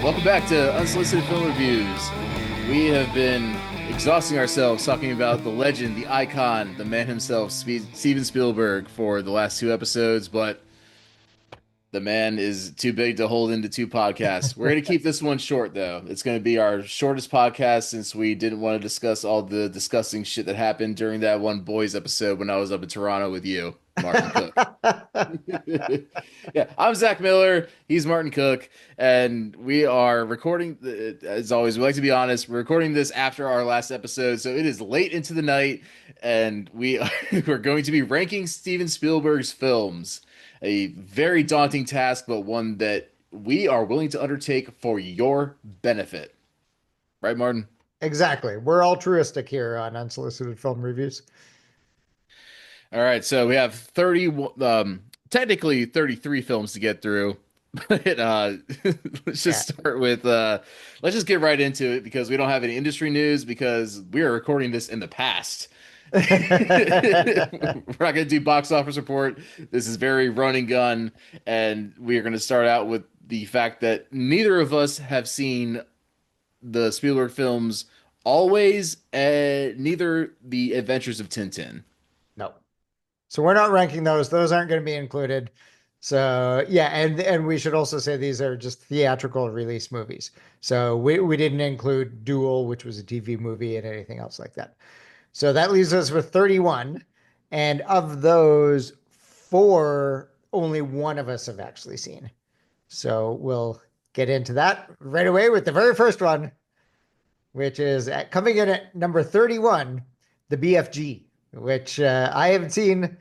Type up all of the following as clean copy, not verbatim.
Welcome back to Unsolicited Film Reviews. We have been exhausting ourselves talking about the legend, the icon, the man himself, Steven Spielberg, for the last two episodes, but the man is too big to hold into two podcasts. We're going to keep this one short, though. It's going to be our shortest podcast since we didn't want to discuss all the disgusting shit that happened during that one Boys episode when I was up in Toronto with you, Martin Cooke. Yeah, I'm Zach Miller. He's Martin Cooke, and we are recording. As always, we like to be honest. We're recording this after our last episode, so it is late into the night, and we're going to be ranking Steven Spielberg's films. A very daunting task, but one that we are willing to undertake for your benefit. Right, Martin? Exactly. We're altruistic here on Unsolicited Film Reviews. All right, so we have 30, technically 33 films to get through. But let's just start with let's just get right into it because we don't have any industry news because we are recording this in the past. We're not going to do box office report. This is very run and gun, and we are going to start out with the fact that neither of us have seen the Spielberg films Always, and neither The Adventures of Tintin. No. So we're not ranking those. Those aren't going to be included. So yeah, and we should also say these are just theatrical release movies. So we didn't include Duel, which was a TV movie, and anything else like that. So that leaves us with 31. And of those, four, only one of us have actually seen. So we'll get into that right away with the very first one, which is coming in at number 31, the BFG, which I haven't seen.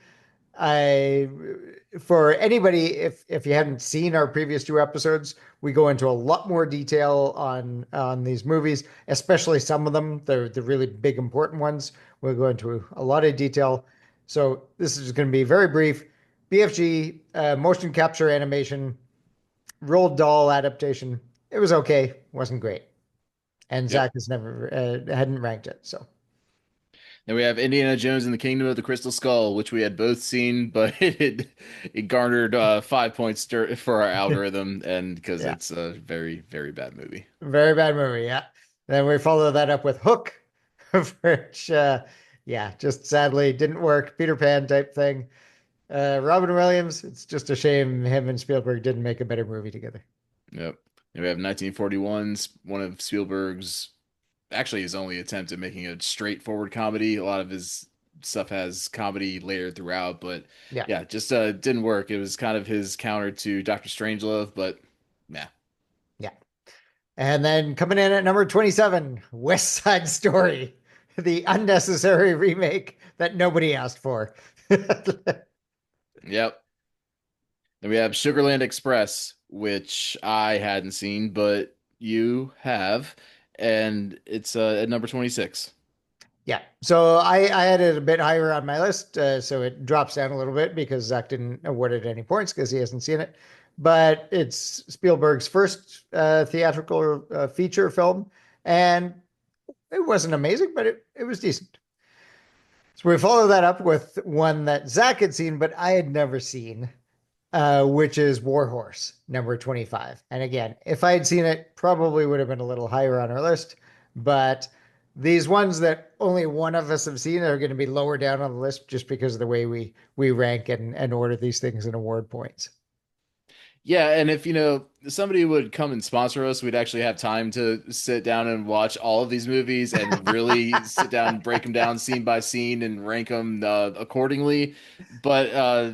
For anybody, if you haven't seen our previous two episodes, we go into a lot more detail on these movies, especially some of them, the really big important ones. We'll go into a lot of detail. So this is going to be very brief. BFG, motion capture animation, Roald Dahl adaptation. It was okay, wasn't great. And Zach has never hadn't ranked it. So Then we have Indiana Jones and the Kingdom of the Crystal Skull, which we had both seen, but it garnered 5 points for our algorithm, and because it's a very, very bad movie. Very bad movie, yeah. Then we follow that up with Hook, which just sadly didn't work. Peter Pan type thing. Robin Williams, it's just a shame him and Spielberg didn't make a better movie together. Yep. And we have 1941's one of Spielberg's actually his only attempt at making a straightforward comedy. A lot of his stuff has comedy layered throughout, but just didn't work. It was kind of his counter to Dr. Strangelove, but yeah. Yeah. And then coming in at number 27, West Side Story, the unnecessary remake that nobody asked for. Yep. Then we have Sugarland Express, which I hadn't seen, but you have, and it's at number 26. Yeah. So I had it a bit higher on my list, so it drops down a little bit because Zach didn't award it any points because he hasn't seen it. But it's Spielberg's first theatrical feature film, and it wasn't amazing, but it was decent. So we follow that up with one that Zach had seen, but I had never seen, which is Warhorse, number 25. And again, if I had seen it, probably would have been a little higher on our list. But these ones that only one of us have seen are going to be lower down on the list just because of the way we rank and order these things in award points. Yeah, and if somebody would come and sponsor us, we'd actually have time to sit down and watch all of these movies and really sit down and break them down scene by scene and rank them accordingly. But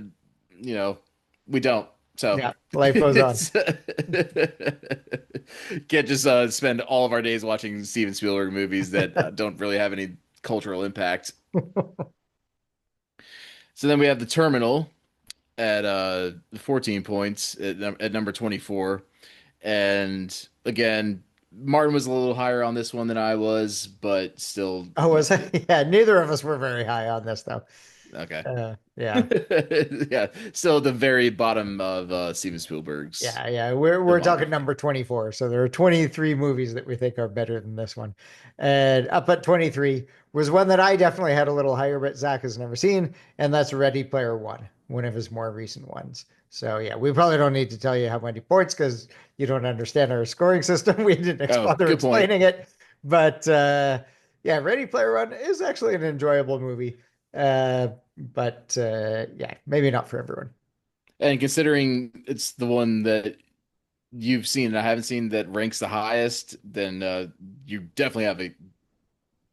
we don't. So yeah, life goes on. Can't just spend all of our days watching Steven Spielberg movies that don't really have any cultural impact. So then we have The Terminal at 14 points at number 24. And again, Martin was a little higher on this one than I was, but still. Oh, was it? Yeah, neither of us were very high on this, though. Okay. Yeah. Yeah. Still at the very bottom of Steven Spielberg's. Yeah. We're talking number 24. So there are 23 movies that we think are better than this one. And up at 23 was one that I definitely had a little higher, but Zach has never seen, and that's Ready Player One, one of his more recent ones. So yeah, we probably don't need to tell you how many points because you don't understand our scoring system. We didn't Oh, bother good point. explaining it, but yeah, Ready Player One is actually an enjoyable movie. But yeah, maybe not for everyone. And considering it's the one that you've seen and I haven't seen that ranks the highest, then you definitely have a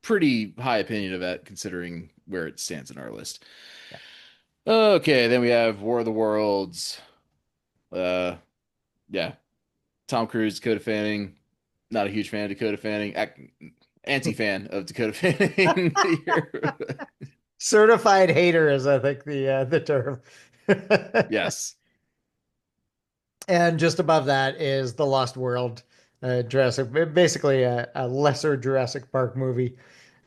pretty high opinion of that considering where it stands in our list. Yeah. Okay, then we have War of the Worlds. Uh, yeah, Tom Cruise, Dakota Fanning. Not a huge fan of Dakota Fanning. Anti-fan of Dakota Fanning. Certified hater is, I think, the term. Yes. And just above that is The Lost World, Jurassic, basically a lesser Jurassic Park movie,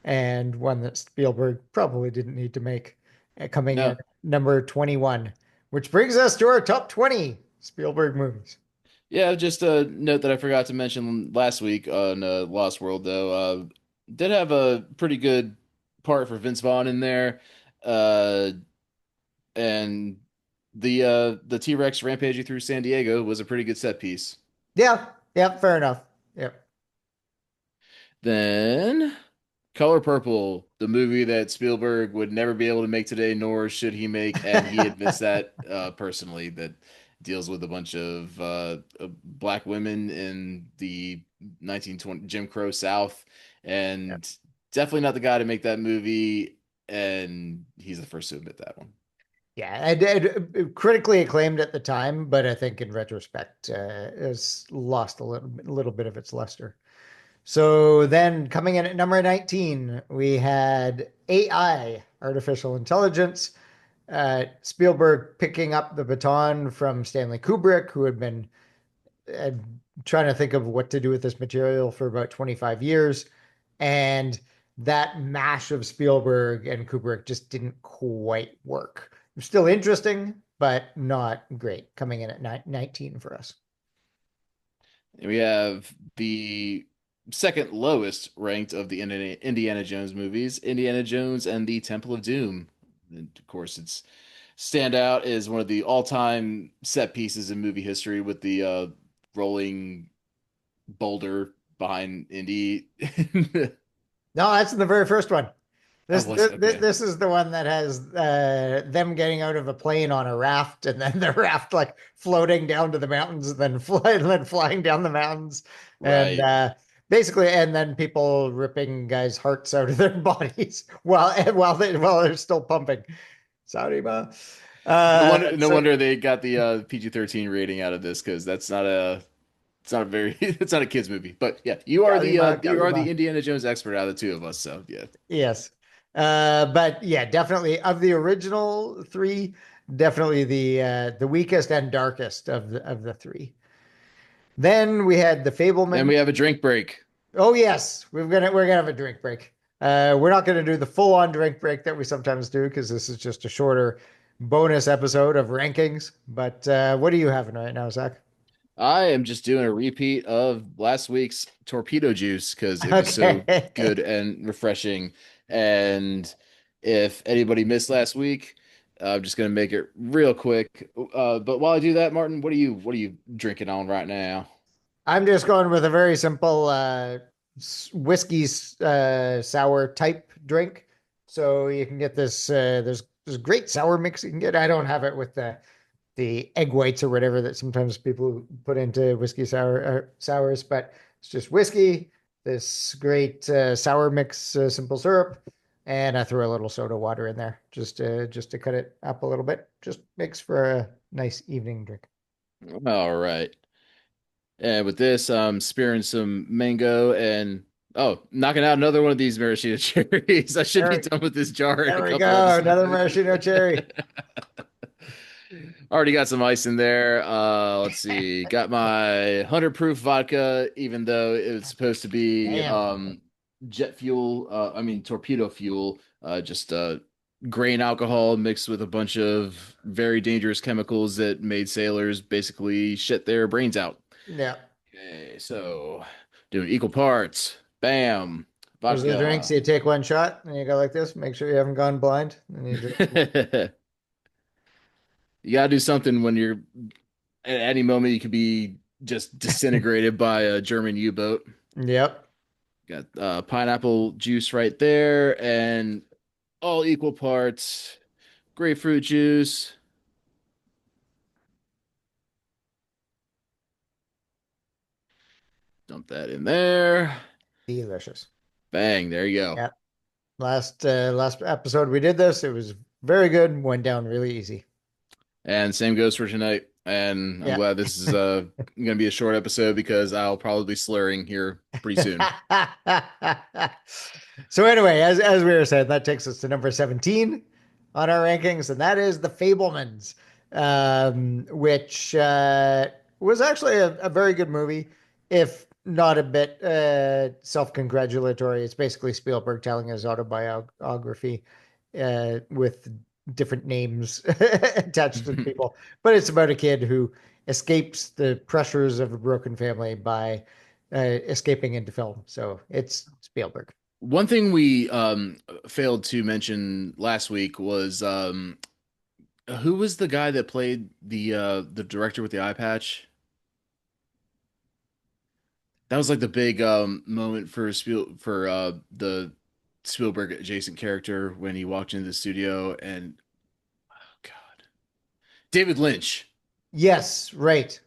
and one that Spielberg probably didn't need to make, coming in No. at number 21, which brings us to our top 20 Spielberg movies. Yeah, just a note that I forgot to mention last week on Lost World, though. Did have a pretty good part for Vince Vaughn in there. Uh, and the T-Rex rampaging through San Diego was a pretty good set piece. Yeah, yeah, fair enough. Yeah. Then Color Purple, the movie that Spielberg would never be able to make today, nor should he make, and he admits that personally, that deals with a bunch of black women in the 1920 Jim Crow South, Yeah. and definitely not the guy to make that movie, and he's the first to admit that one. Yeah, I did critically acclaimed at the time, but I think in retrospect, has lost a little bit of its luster. So then coming in at number 19, we had AI, artificial intelligence. Spielberg picking up the baton from Stanley Kubrick, who had been uh, trying to think of what to do with this material for about 25 years. And that mash of Spielberg and Kubrick just didn't quite work. It was still interesting, but not great, coming in at 19 for us. And we have the second lowest ranked of the Indiana Jones movies, Indiana Jones and the Temple of Doom. And of course, it's stand out as one of the all-time set pieces in movie history with the rolling boulder behind Indy. No, that's in the very first one. Oh, This was this, it? Okay. this is the one that has them getting out of a plane on a raft, and then the raft like floating down to the mountains, and then flying down the mountains, and Right. basically, and then people ripping guys' hearts out of their bodies while they're still pumping. Saudi ma. No So wonder they got the PG-13 rating out of this because that's not a it's not a very it's not a kids movie. But yeah, Kalima, you are Kalima. the Indiana Jones expert out of the two of us, so yeah. Yes. But yeah, definitely of the original three, definitely the weakest and darkest of the three. Then we had the And Fableman. we have a drink break. Oh yes, we're gonna have a drink break. We're not gonna do the full on drink break that we sometimes do because this is just a shorter bonus episode of rankings. But what are you having right now, Zach? I am just doing a repeat of last week's torpedo juice because it was so Okay. good and refreshing. And if anybody missed last week, I'm just gonna make it real quick. But while I do that, Martin, what are you drinking on right now? I'm just going with a very simple whiskey sour type drink. So you can get this. There's great sour mix you can get. I don't have it with the egg whites or whatever that sometimes people put into whiskey sours, but it's just whiskey, this great sour mix, simple syrup, and I throw a little soda water in there just to cut it up a little bit. Just makes for a nice evening drink. All right. And with this, I'm spearing some mango and oh, knocking out another one of these maraschino cherries. I should be There, done with this jar in there a we couple go. episodes. Another maraschino cherry. Already got some ice in there. Let's see. Got my 100 proof vodka, even though it was supposed to be Damn. jet fuel, I mean torpedo fuel, just grain alcohol mixed with a bunch of very dangerous chemicals that made sailors basically shit their brains out. Yeah. Okay, so doing equal parts. Bam. Those are the drinks. Vodka. You take one shot and you go like this. Make sure you haven't gone blind. And you drink some more. You gotta do something when you're at any moment you could be just disintegrated by a German U-boat. Yep. Got pineapple juice right there, and all equal parts grapefruit juice. Dump that in there. Delicious. Bang, there you go. Yeah. Last episode we did this. It was very good. Went down really easy. And same goes for tonight. And I'm Yeah. glad this is gonna be a short episode because I'll probably be slurring here pretty soon. So anyway, as we were saying, that takes us to number 17 on our rankings, and that is The Fablemans, which was actually a very good movie, if not a bit self-congratulatory. It's basically Spielberg telling his autobiography with different names attached to the people, but it's about a kid who escapes the pressures of a broken family by escaping into film. So it's Spielberg. One thing we failed to mention last week was who was the guy that played the director with the eye patch? That was like the big moment for the Spielberg adjacent character when he walked into the studio and oh God, David Lynch. Yes, right.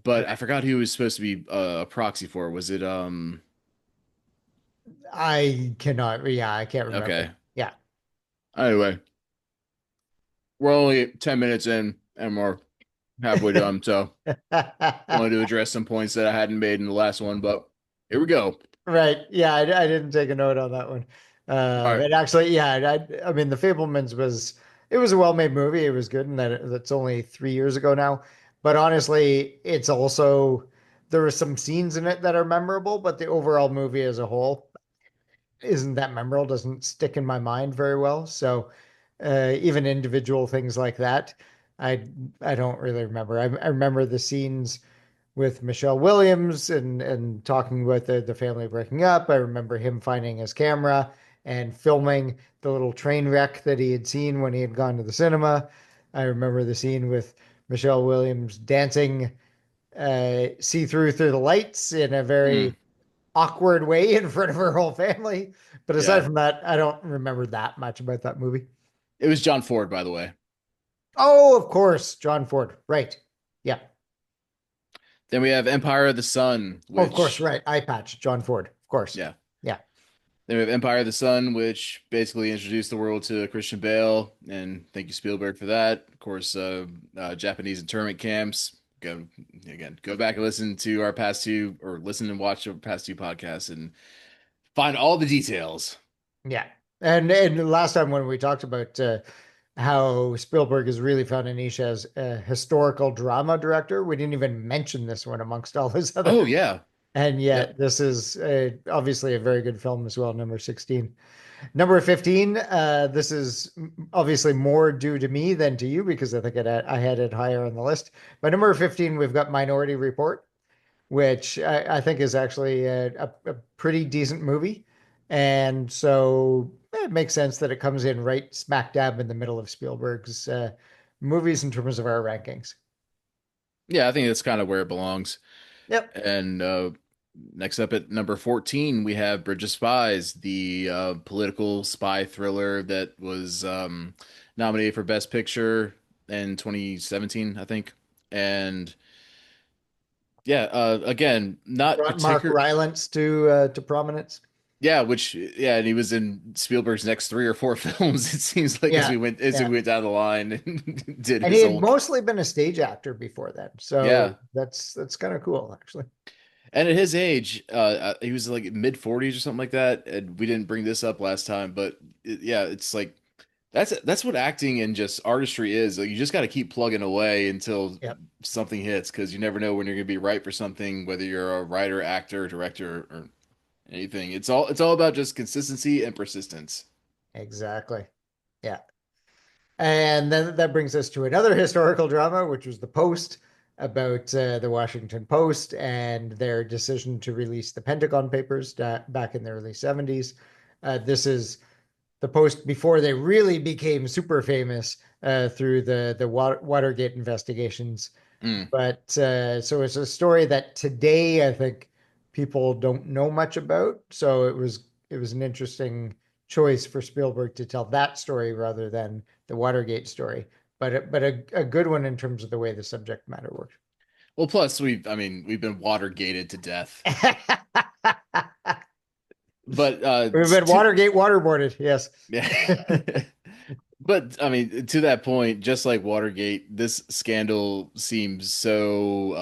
But I Right. forgot who he was supposed to be a proxy for. Was it I cannot, yeah, I can't remember. okay. Yeah. Anyway, we're only 10 minutes in and we're halfway done, so wanted to address some points that I hadn't made in the last one, but here we go. Right. Yeah, I didn't take a note on that one. All right. And actually, yeah, I mean, The Fablemans was it was a well-made movie. It was good, and that's only 3 years ago now. But honestly, it's also there were some scenes in it that are memorable, but the overall movie as a whole isn't that memorable, doesn't stick in my mind very well. So even individual things like that, I I don't really remember. I remember the scenes with Michelle Williams and talking about the family breaking up. I remember him finding his camera and filming the little train wreck that he had seen when he had gone to the cinema. I remember the scene with Michelle Williams dancing see through the lights in a Mm, very awkward way in front of her whole family. But aside yeah. from that, I don't remember that much about that movie. It was John Ford, by the way. Oh, of course, John Ford. Right. Yeah. Then we have Empire of the Sun, Oh, of course, which right. Eye patch, John Ford. Of course. yeah. Yeah. Then we have Empire of the Sun, which basically introduced the world to Christian Bale, and thank you Spielberg for that. Of course, Japanese internment camps. Go back and listen to our past two, or listen and watch our past two podcasts, and find all the details. Yeah. And last time when we talked about how Spielberg has really found a niche as a historical drama director, we didn't even mention this one amongst all his Oh other. yeah, And yep. yet, this is obviously a very good film as well, number 16. Number 15, this is obviously more due to me than to you because I think I had it higher on the list. But number 15, we've got Minority Report, which I think is actually a pretty decent movie. And so it makes sense that it comes in right smack dab in the middle of Spielberg's movies in terms of our rankings. Yeah, I think that's kind of where it belongs. Yep. And next up at number 14, we have Bridge of Spies, the political spy thriller that was nominated for Best Picture in 2017, I think. And yeah, again, not Brought Mark particular. Rylance to prominence. Yeah, and he was in Spielberg's next three or four films. It seems like Yeah. as we Yeah. went down the line and did And he his had whole mostly been a stage actor before then. So yeah. that's kind of cool, actually. And at his age, he was like mid 40s or something like that. And we didn't bring this up last time, but yeah, it's like that's what acting and just artistry is. Like you just got to keep plugging away until Yep. something hits because you never know when you're going to be right for something, whether you're a writer, actor, director, or anything. It's all about just consistency and persistence. Exactly. Yeah. And then that brings us to another historical drama, which was The Post, about the Washington Post and their decision to release the Pentagon Papers back in the early 70s. This is The Post before they really became super famous, through the Watergate investigations. Mm. But so it's a story that today I think people don't know much about. So it was an interesting choice for Spielberg to tell that story rather than the Watergate story. But a good one in terms of the way the subject matter works. Well, plus I mean, we've been Watergated to death. But We've been Watergate waterboarded. Yes. yeah. But I mean, to that point, just like Watergate, this scandal seems so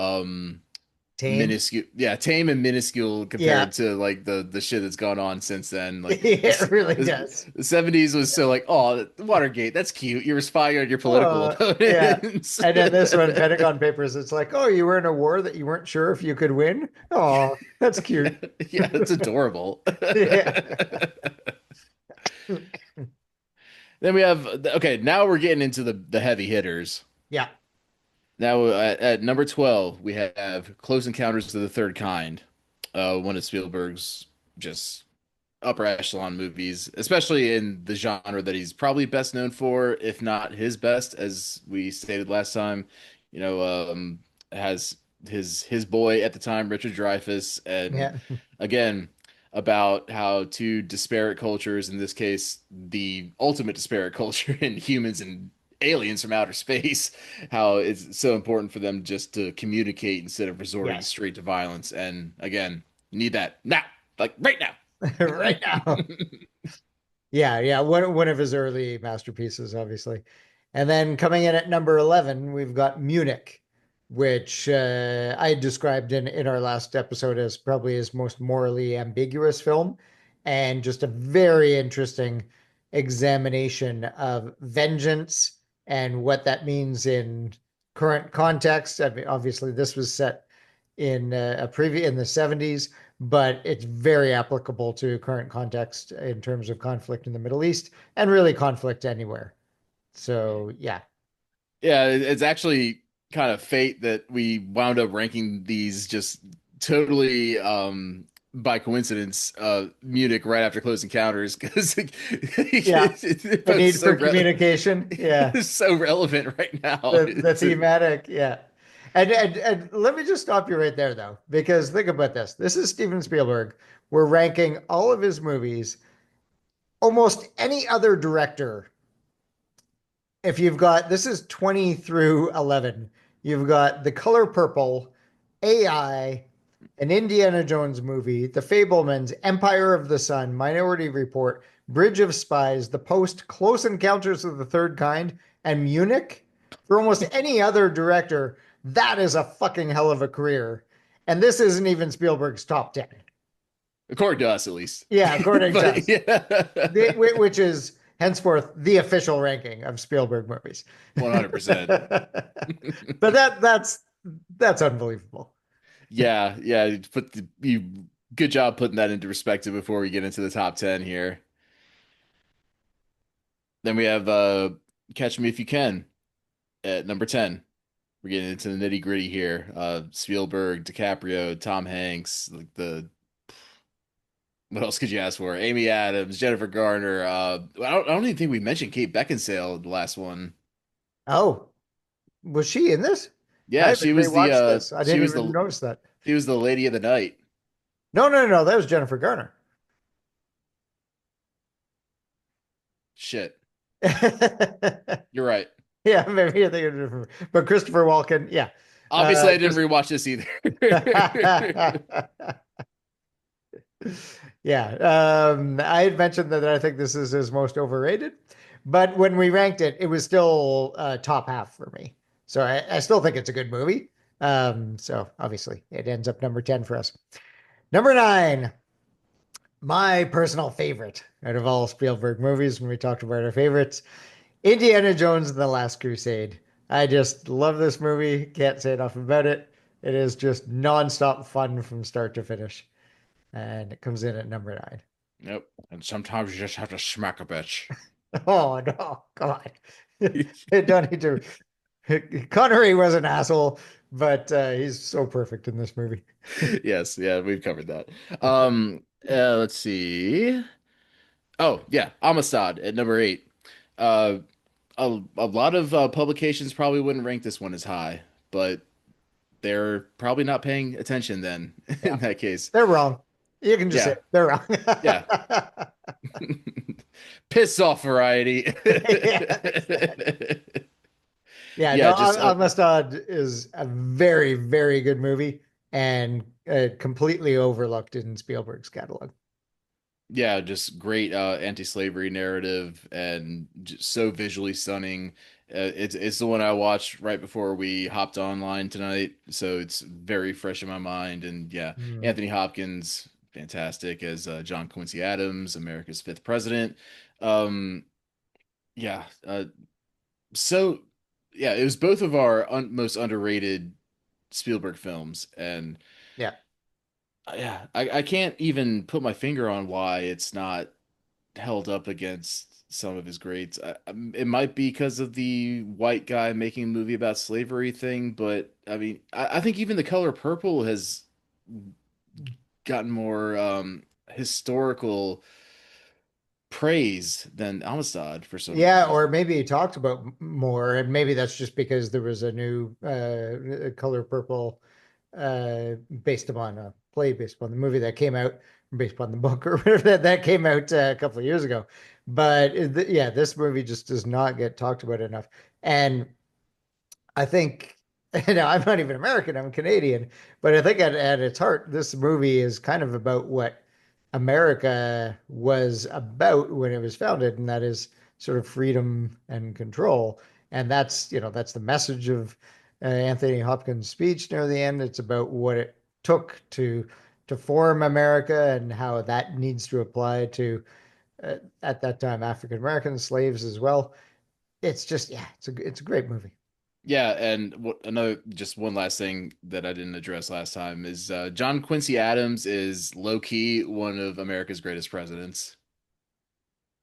Tame. minuscule, yeah, tame and minuscule Yeah. compared to like the shit that's gone on since then. Like It really this, does. the 70s was so like, oh, Watergate, that's cute. You were spying on your political Yeah. opponents. And then this one, Pentagon Papers, it's like, oh, you were in a war that you weren't sure if you could win. Oh, that's Yeah, cute. yeah, it's adorable. Yeah. Then we have okay, now we're getting into the heavy hitters. Yeah. Now at number 12, we have Close Encounters of the Third Kind, one of Spielberg's just upper echelon movies, especially in the genre that he's probably best known for, if not his best, as we stated last time. You know, has his boy at the time, Richard Dreyfuss, and Yeah. again about how two disparate cultures, in this case, the ultimate disparate culture in humans and aliens from outer space, how it's so important for them just to communicate instead of resorting Yes. straight to violence. And again, need that now, like right now. Right now. Yeah, yeah. One of his early masterpieces, obviously. And then coming in at number 11, we've got Munich, which I described in our last episode as probably his most morally ambiguous film, and just a very interesting examination of vengeance and what that means in current context. I mean, obviously, this was set in a preview in the 70s, but it's very applicable to current context in terms of conflict in the Middle East and really conflict anywhere. So, yeah. Yeah, it's actually kind of fate that we wound up ranking these just totally by coincidence Munich right after Close Encounters because Yeah. they're The both need for communication. Yeah. it's so relevant right now. The thematic. Yeah. And let me just stop you right there, though, because think about this. This is Steven Spielberg. We're ranking all of his movies. Almost any other director, if you've got this is 20 through 11, you've got The Color Purple, AI, an Indiana Jones movie, The Fablemans, Empire of the Sun, Minority Report, Bridge of Spies, The Post, Close Encounters of the Third Kind, and Munich. For almost any other director, that is a fucking hell of a career. And this isn't even Spielberg's top 10. According to us, at least. Yeah, according to But us, yeah, which is henceforth the official ranking of Spielberg movies. 100%. But that's unbelievable. Yeah, yeah. You good job putting that into perspective before we get into the top 10 here. Then we have Catch Me If You Can at number 10. We're getting into the nitty gritty here. Spielberg, DiCaprio, Tom Hanks, like the what else could you ask for? Amy Adams, Jennifer Garner. I don't even think we mentioned Kate Beckinsale, the last one. Oh, was she in this? I Yeah, haven't rewatched this. I didn't even notice that. she was the lady of the night. No, no, no, that was Jennifer Garner. Shit, Yeah, you're right. maybe you're thinking of different, but Christopher Walken, yeah. Obviously, I didn't Just rewatch this either. yeah. I had mentioned that I think this is his most overrated, but when we ranked it, it was still top half for me. So I still think it's a good movie. So obviously it ends up number 10 for us. Number 9, my personal favorite out of all Spielberg movies when we talked about our favorites, Indiana Jones and the Last Crusade. I just love this movie. Can't say enough about it. It is just nonstop fun from start to finish. And it comes in at number 9. Nope. And sometimes you just have to smack a bitch. Oh no, come on. You don't need to. Connery was an asshole, but he's so perfect in this movie. Yes, yeah, we've covered that. Let's see. Oh, yeah, Amistad at number 8. Uh, a lot of publications probably wouldn't rank this one as high, but they're probably not paying attention then Yeah, in that case. they're wrong. You can just say Yeah, it. They're wrong. yeah. Piss off variety. Yes. Yeah, Yeah, no, just Amistad is a very, very good movie and completely overlooked in Spielberg's catalog. yeah, just great anti-slavery narrative and just so visually stunning. It's the one I watched right before we hopped online tonight, so it's very fresh in my mind. And yeah, Hmm. Anthony Hopkins, fantastic as John Quincy Adams, America's fifth president. Um, yeah, so yeah, it was both of our most underrated Spielberg films, and Yeah. yeah, I can't even put my finger on why it's not held up against some of his greats. It might be because of the white guy making a movie about slavery thing, but I mean, I think even The Color Purple has gotten more historical praise than Amistad for some Yeah, or reason. maybe he talked about more, and maybe that's just because there was a new Color Purple based upon a play, based upon the movie that came out, based upon the book or whatever that came out a couple of years ago. But yeah, this movie just does not get talked about enough. And I think, I'm not even American, I'm Canadian, but I think at its heart, this movie is kind of about what America was about when it was founded, and that is sort of freedom and control. And that's the message of Anthony Hopkins' speech near the end. It's about what it took to form America and how that needs to apply to at that time African American slaves as well. It's just yeah, it's a great movie. Yeah, and another just one last thing that I didn't address last time is John Quincy Adams is low key one of America's greatest presidents.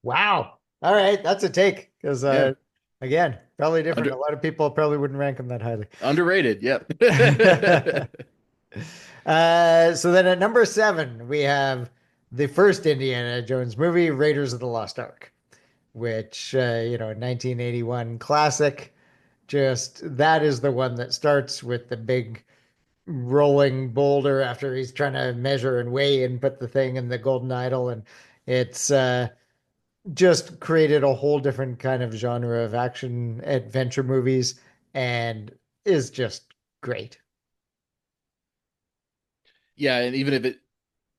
Wow. All right, that's a take because Yeah, again, probably different. A under lot of people probably wouldn't rank him that highly. underrated. Yep. So then at number seven, we have the first Indiana Jones movie, Raiders of the Lost Ark, which 1981 classic. Just that is the one that starts with the big rolling boulder after he's trying to measure and weigh and put the thing in the golden idol, and it's just created a whole different kind of genre of action adventure movies and is just great. Yeah, and even if it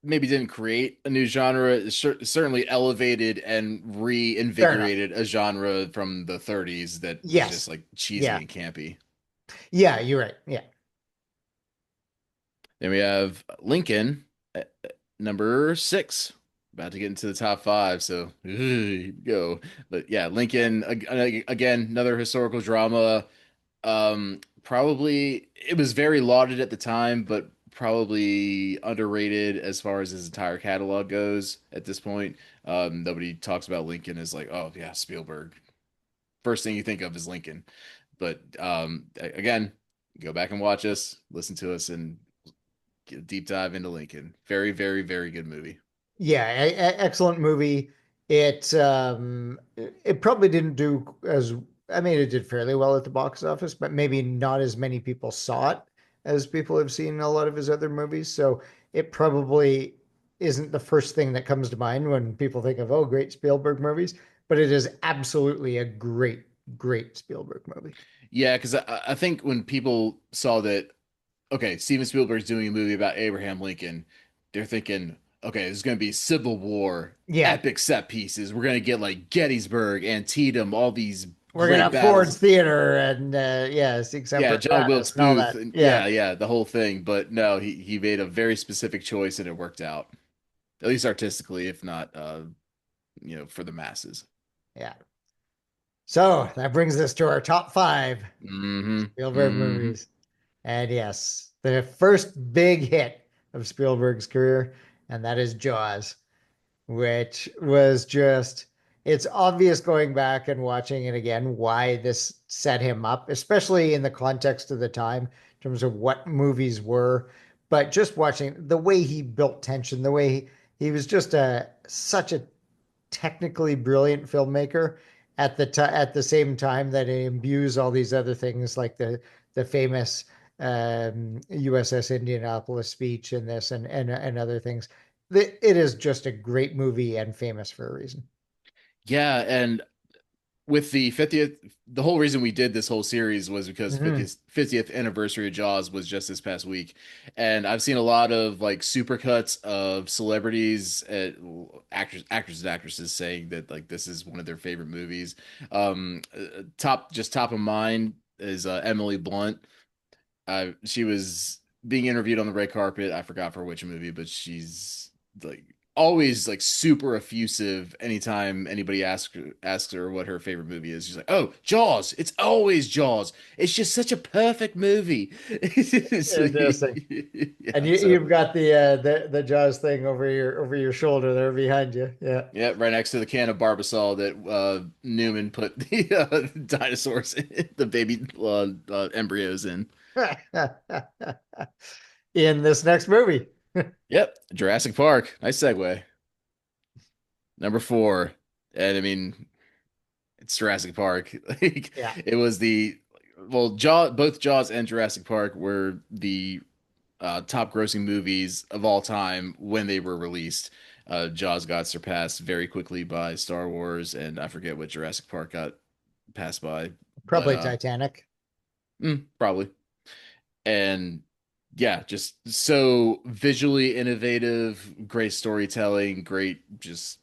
maybe didn't create a new genre, it certainly elevated and Fair enough. reinvigorated a genre from the 30s that was just Yes. like cheesy Yeah. and campy. Yeah, you're right. Yeah. Then we have Lincoln at number six. About to get into the top five, so here we go. But yeah, Lincoln again, another historical drama. Probably it was very lauded at the time, but probably underrated as far as his entire catalog goes at this point. Nobody talks about Lincoln as like, oh yeah, Spielberg. First thing you think of is Lincoln. But again, go back and watch us, listen to us, and get a deep dive into Lincoln. Very, very, very good movie. Yeah, excellent movie. It probably didn't do as I mean it did fairly well at the box office, but maybe not as many people saw it as people have seen a lot of his other movies. So it probably isn't the first thing that comes to mind when people think of oh great Spielberg movies, but it is absolutely a great, great Spielberg movie. Yeah, because I think when people saw that, okay, Steven Spielberg's doing a movie about Abraham Lincoln, they're thinking, okay, there's going to be Civil War, Yeah, epic set pieces. We're going to get like Gettysburg, Antietam, all these we're gonna great have Ford's battles. Theater and yeah, Six Yeah, Emperor John Wilkes Travis and all Booth, that. and Yeah, yeah, the whole thing. But no, he made a very specific choice and it worked out, at least artistically, if not, for the masses. yeah. So that brings us to our top five Hmm. Spielberg Hmm. movies. And yes, the first big hit of Spielberg's career, and that is Jaws, which was just, it's obvious going back and watching it again why this set him up, especially in the context of the time, in terms of what movies were. But just watching the way he built tension, the way he was just such a technically brilliant filmmaker at the same time that it imbues all these other things like the famous USS Indianapolis speech in this and other things. It is just a great movie and famous for a reason. Yeah, and with the 50th, the whole reason we did this whole series was because Hmm. 50th anniversary of Jaws was just this past week. And I've seen a lot of like supercuts of celebrities, actors and actresses saying that like this is one of their favorite movies. Top of mind is Emily Blunt. She was being interviewed on the red carpet. I forgot for which movie, but she's like always like super effusive anytime anybody asks her what her favorite movie is. She's like, "Oh, Jaws! It's always Jaws. It's just such a perfect movie." So, Interesting. And yeah, you've got the Jaws thing over your shoulder there behind you. Yeah. yeah, right next to the can of Barbasol that Newman put the dinosaurs in, the baby embryos in. In this next movie. Yep, Jurassic Park. Nice segue. Number four. And I mean, it's Jurassic Park. Like Yeah. it was both Jaws and Jurassic Park were the top grossing movies of all time when they were released. Jaws got surpassed very quickly by Star Wars, and I forget what Jurassic Park got passed by, but Probably Titanic. probably. And yeah, just so visually innovative, great storytelling, great just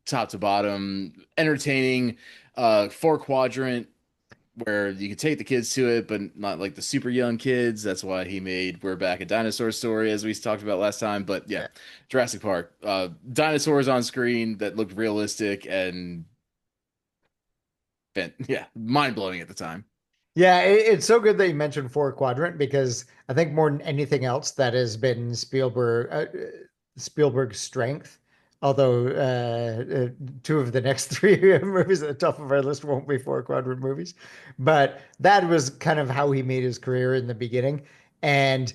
top to bottom, entertaining, four quadrant where you can take the kids to it, but not like the super young kids. That's why he made We're Back, a Dinosaur Story, as we talked about last time. But yeah, Yeah. Jurassic Park, dinosaurs on screen that looked realistic and yeah, mind blowing at the time. Yeah, it's so good that you mentioned four quadrant because I think more than anything else that has been Spielberg's strength. Although two of the next three movies at the top of our list won't be four quadrant movies, but that was kind of how he made his career in the beginning, and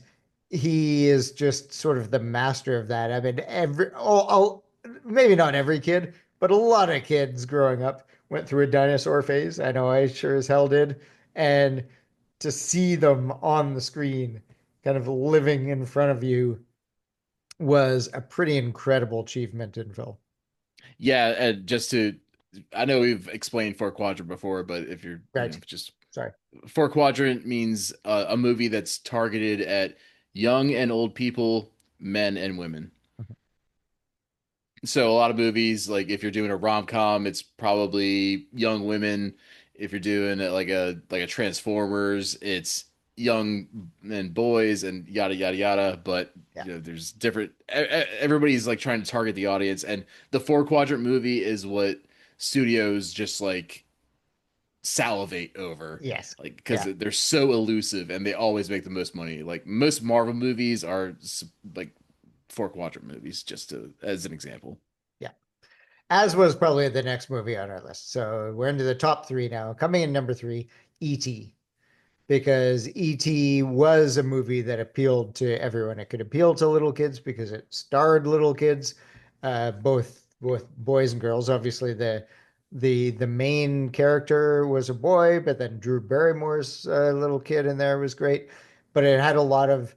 he is just sort of the master of that. I mean, maybe not every kid, but a lot of kids growing up went through a dinosaur phase. I know I sure as hell did, and to see them on the screen kind of living in front of you was a pretty incredible achievement in film. Yeah, and I know we've explained four quadrant before, but if you're, Right. just Sorry. four quadrant means a movie that's targeted at young and old people, men and women. So a lot of movies, like if you're doing a rom-com, it's probably young women. If you're doing like a Transformers, it's young men, boys, and yada yada yada. But Yeah. there's different. Everybody's like trying to target the audience, and the four quadrant movie is what studios just like salivate over, Yes. like because Yeah. they're so elusive and they always make the most money. Like most Marvel movies are like four quadrant movies, just as an example. Yeah. As was probably the next movie on our list. So we're into the top three now. Coming in number three, E.T. Because E.T. was a movie that appealed to everyone. It could appeal to little kids because it starred little kids, both boys and girls. Obviously, the main character was a boy, but then Drew Barrymore's little kid in there was great. But it had a lot of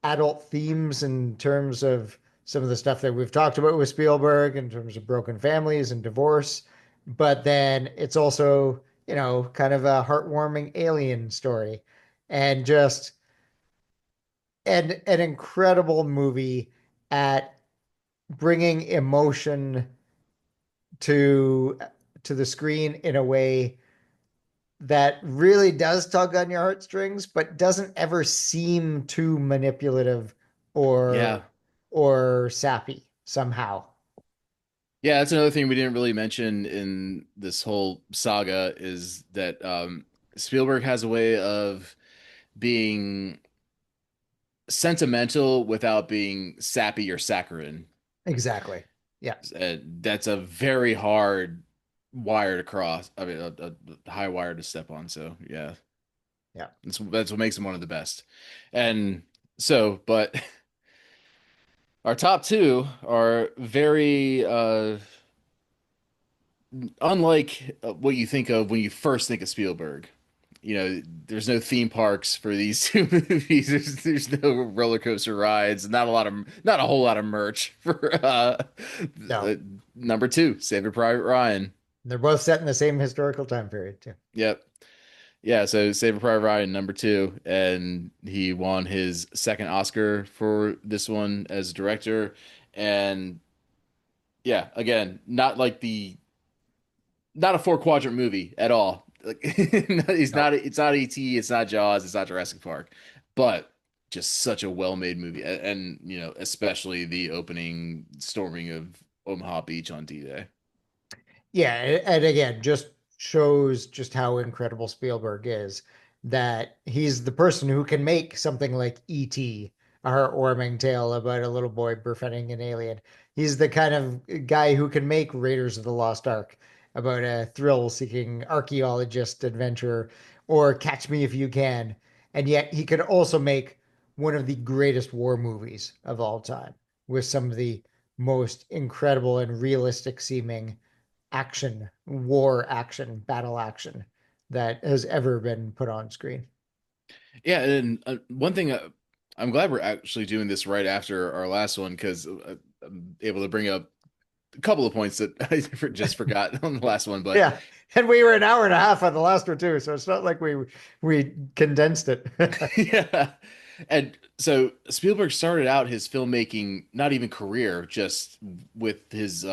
adult themes in terms of some of the stuff that we've talked about with Spielberg in terms of broken families and divorce. But then it's also, kind of a heartwarming alien story and just an incredible movie at bringing emotion to to the screen in a way that really does tug on your heartstrings, but doesn't ever seem too manipulative Yeah. or sappy somehow. Yeah, that's another thing we didn't really mention in this whole saga is that Spielberg has a way of being sentimental without being sappy or saccharine. Exactly. Yeah. That's a very hard wire to cross. I mean, a high wire to step on. So yeah, Yeah. that's what makes him one of the best. And but our top two are very unlike what you think of when you first think of Spielberg, there's no theme parks for these two movies. There's no roller coaster rides, not a whole lot of merch for No, number two, Saving Private Ryan. they're both set in the same historical time period too. Yep. Yeah, so Saving Private Ryan number two, and he won his second Oscar for this one as director. And yeah, again, not a four quadrant movie at all. Like No. it's not E.T., it's not Jaws, it's not Jurassic Park, but just such a well-made movie. And especially the opening storming of Omaha Beach on D-Day. Yeah, and again, just shows just how incredible Spielberg is, that he's the person who can make something like E.T., a heartwarming tale about a little boy befriending an alien. He's the kind of guy who can make Raiders of the Lost Ark about a thrill-seeking archaeologist adventure, or Catch Me If You Can. And yet he could also make one of the greatest war movies of all time with some of the most incredible and realistic seeming action, war action, battle action that has ever been put on screen. Yeah, and one thing I'm glad we're actually doing this right after our last one because I'm able to bring up a couple of points that I just forgot on the last one. But Yeah. And we were an hour and a half on the last one too, so it's not like we condensed it. yeah, and so Spielberg started out his filmmaking not even career just with his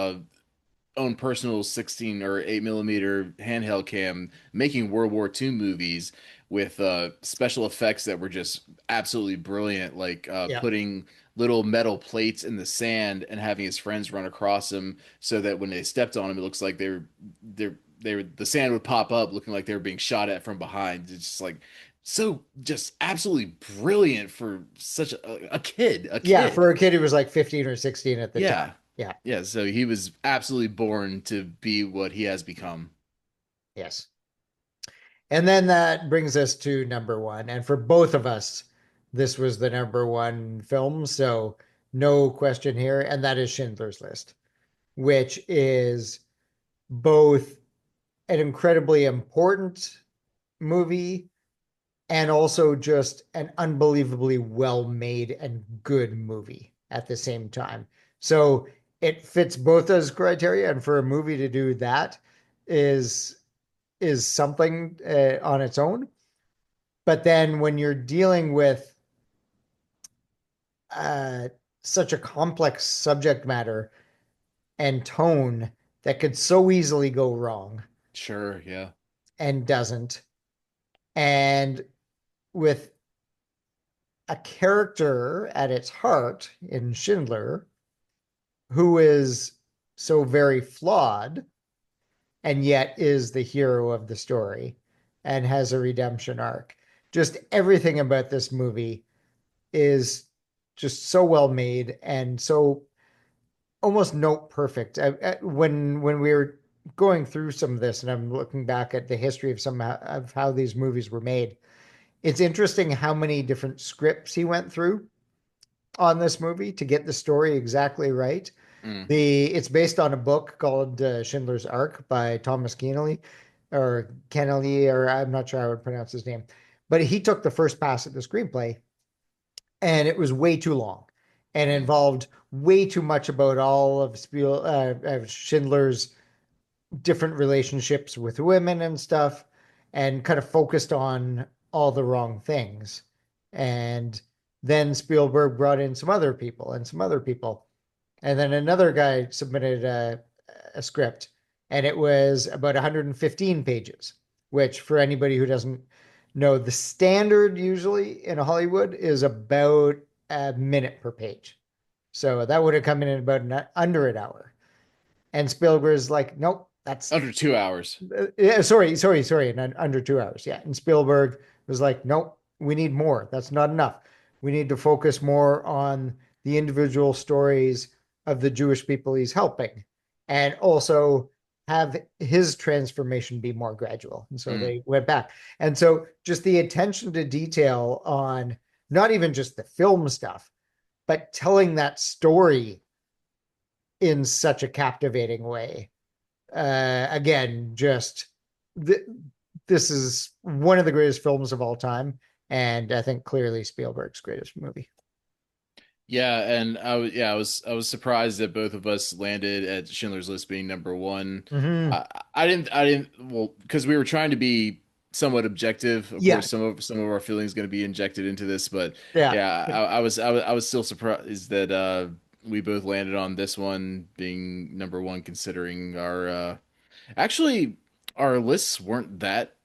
own personal 16 or 8 millimeter handheld cam, making World War II movies with special effects that were just absolutely brilliant, like Yeah. putting little metal plates in the sand and having his friends run across them so that when they stepped on them, it looks like the sand would pop up looking like they were being shot at from behind. It's just like so just absolutely brilliant for such a kid, a Yeah, kid. for a kid who was like 15 or 16 at the time. Yeah. Yeah. Yeah, so he was absolutely born to be what he has become. Yes. And then that brings us to number one. And for both of us, this was the number one film. So no question here. And that is Schindler's List, which is both an incredibly important movie and also just an unbelievably well made and good movie at the same time. So it fits both those criteria. And for a movie to do that is is something on its own. But then when you're dealing with uh, such a complex subject matter and tone that could so easily go wrong Sure, yeah. and doesn't, and with a character at its heart in Schindler who is so very flawed and yet is the hero of the story and has a redemption arc. Just everything about this movie is just so well made and so almost note perfect. When we were going through some of this, and I'm looking back at the history of some of how these movies were made, it's interesting how many different scripts he went through on this movie to get the story exactly right. Mm. It's based on a book called Schindler's Ark by Thomas Kennelly, or I'm not sure how I would pronounce his name, but he took the first pass at the screenplay, and it was way too long, and Mm. involved way too much about all of Schindler's different relationships with women and stuff, and kind of focused on all the wrong things. And then Spielberg brought in some other people and some other people. And then another guy submitted a script, and it was about 115 pages, which, for anybody who doesn't know, the standard usually in Hollywood is about a minute per page. So that would have come in about under an hour. And Spielberg's like, nope, that's Under 2 hours. yeah, sorry, and under 2 hours. Yeah. And Spielberg was like, nope, we need more. That's not enough. We need to focus more on the individual stories of the Jewish people he's helping, and also have his transformation be more gradual. And so Mm. they went back. And so just the attention to detail on not even just the film stuff, but telling that story in such a captivating way Again, just th- this is one of the greatest films of all time, and I think clearly Spielberg's greatest movie. Yeah, and I was surprised that both of us landed at Schindler's List being number one. Hmm. I didn't, well, because we were trying to be somewhat objective. Of Yeah, course, some of our feelings going to be injected into this, but yeah. yeah, I was still surprised that we both landed on this one being number one, considering our actually our lists weren't that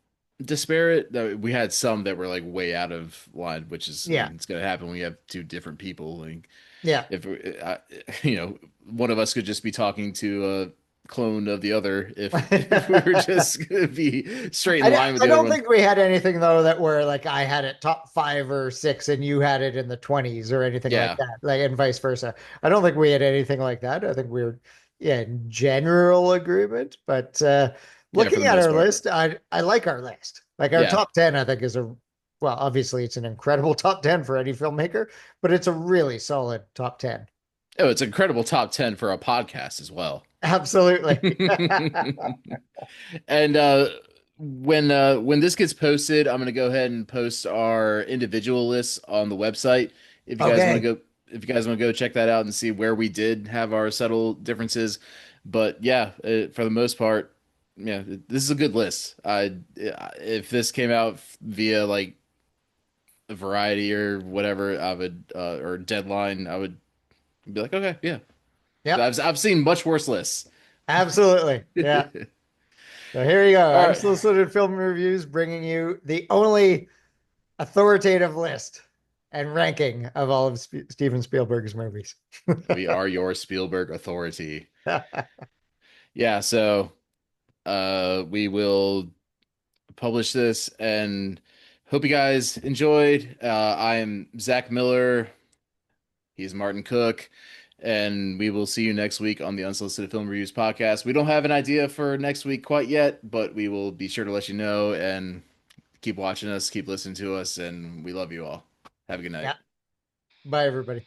disparate. We had some that were like way out of line, which is, I Yeah, mean, it's gonna happen when you have two different people. Like yeah. if you know, one of us could just be talking to a clone of the other if we were just gonna be straight in line with I the other don't one. think we had anything though that were like I had it top 5 or 6 and you had it in the 20s or anything like Yeah, that, like and vice versa. I don't think we had anything like that. I think we were, yeah, in general agreement. But yeah, for looking the at most our part. list, I like our list. Like our Yeah. top 10, I think is a well, obviously it's an incredible top 10 for any filmmaker, but it's a really solid top 10. Oh, it's an incredible top 10 for a podcast as well. Absolutely. And when this gets posted, I'm gonna go ahead and post our individual lists on the website. If you guys want Okay. to go, if you guys want to go check that out and see where we did have our subtle differences. But yeah, for the most part, yeah, this is a good list. I If this came out via like a Variety or whatever, I would or Deadline, I would be like, okay, yeah. Yep. I've seen much worse lists. Absolutely. Yeah. So here you go. All right. Unsolicited Film Reviews bringing you the only authoritative list and ranking of all of Steven Spielberg's movies. We are your Spielberg authority. Yeah, so we will publish this and hope you guys enjoyed. I am Zach Miller. He's Martin Cooke. And we will see you next week on the Unsolicited Film Reviews podcast. We don't have an idea for next week quite yet, but we will be sure to let you know and keep watching us, keep listening to us, and we love you all. Have a good night. Yeah. Bye, everybody.